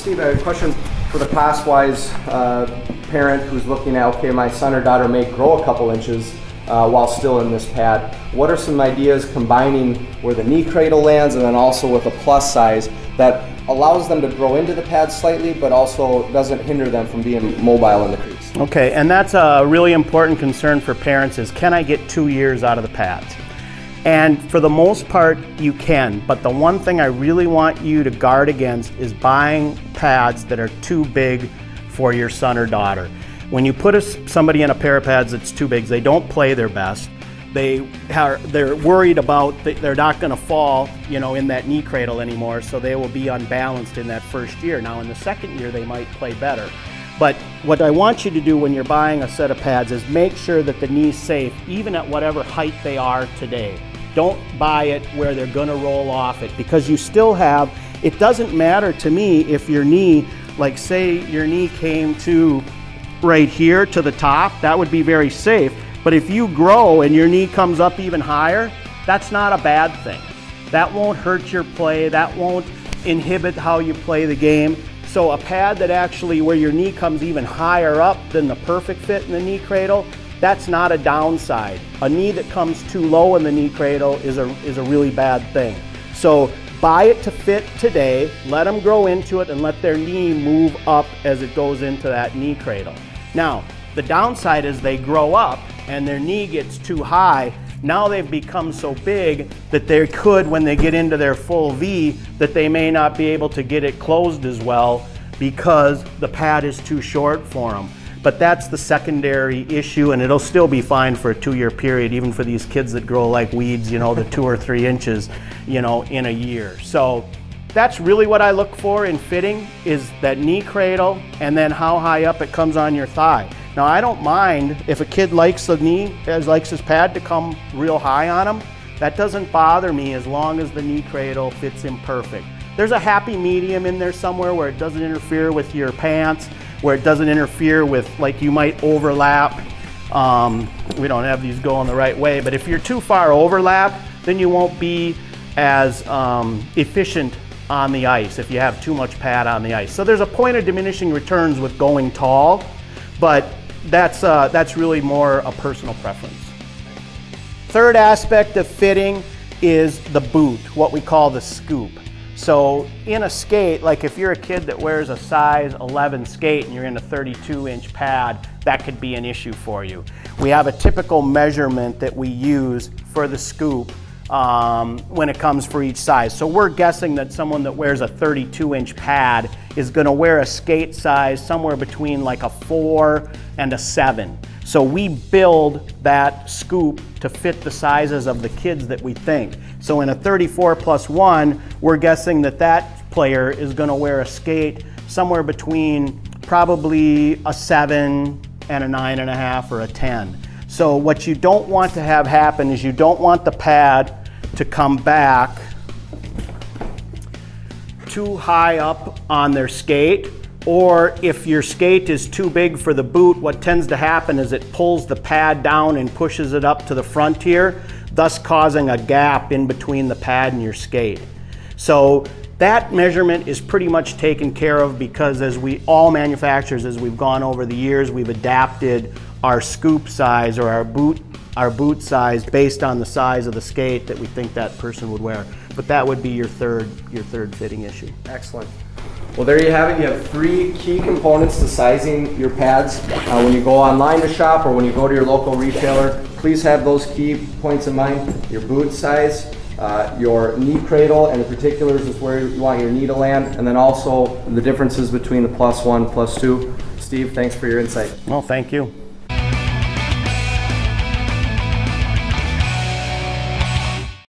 Steve, I have a question for the class-wise parent who's looking at, okay, my son or daughter may grow a couple inches while still in this pad. What are some ideas combining where the knee cradle lands and then also with a plus size that allows them to grow into the pad slightly but also doesn't hinder them from being mobile in the crease? Okay, and that's a really important concern for parents is, can I get 2 years out of the pads? And for the most part, you can, but the one thing I really want you to guard against is buying pads that are too big for your son or daughter. When you put somebody in a pair of pads that's too big, they don't play their best. They're worried about they're not going to fall, you know, in that knee cradle anymore, so they will be unbalanced in that first year. Now in the second year, they might play better. But what I want you to do when you're buying a set of pads is make sure that the knee's safe, even at whatever height they are today. Don't buy it where they're going to roll off it, because you still have, it doesn't matter to me if your knee, like say your knee came to right here to the top, that would be very safe. But if you grow and your knee comes up even higher, that's not a bad thing. That won't hurt your play, that won't inhibit how you play the game. So a pad that actually where your knee comes even higher up than the perfect fit in the knee cradle, that's not a downside. A knee that comes too low in the knee cradle is a really bad thing. So buy it to fit today, let them grow into it, and let their knee move up as it goes into that knee cradle. Now, the downside is they grow up and their knee gets too high. Now they've become so big that they could, when they get into their full V, that they may not be able to get it closed as well because the pad is too short for them. But that's the secondary issue, and it'll still be fine for a 2-year period, even for these kids that grow like weeds, you know, the 2 or 3 inches, you know, in a year. So that's really what I look for in fitting, is that knee cradle and then how high up it comes on your thigh. Now I don't mind if a kid likes the knee, likes his pad to come real high on him. That doesn't bother me as long as the knee cradle fits him perfect. There's a happy medium in there somewhere where it doesn't interfere with your pants, where it doesn't interfere with, like, you might overlap. We don't have these going the right way, but if you're too far overlap, then you won't be as efficient on the ice if you have too much pad on the ice. So there's a point of diminishing returns with going tall, but that's really more a personal preference. Third aspect of fitting is the boot, what we call the scoop. So in a skate, like if you're a kid that wears a size 11 skate and you're in a 32-inch pad, that could be an issue for you. We have a typical measurement that we use for the scoop when it comes for each size. So we're guessing that someone that wears a 32-inch pad is going to wear a skate size somewhere between like a 4 and a 7. So we build that scoop to fit the sizes of the kids that we think. So in a 34+1, we're guessing that that player is going to wear a skate somewhere between probably a 7 and a 9.5 or a 10. So what you don't want to have happen is you don't want the pad to come back too high up on their skate, or if your skate is too big for the boot, what tends to happen is it pulls the pad down and pushes it up to the front here, thus causing a gap in between the pad and your skate. So that measurement is pretty much taken care of, because as all manufacturers, as we've gone over the years, we've adapted our scoop size or our boot size based on the size of the skate that we think that person would wear. But that would be your third fitting issue. Excellent. Well, there you have it. You have 3 key components to sizing your pads. When you go online to shop or when you go to your local retailer, please have those key points in mind. Your boot size, your knee cradle, and the particulars is where you want your knee to land, and then also the differences between the +1, +2. Steve, thanks for your insight. Well, thank you.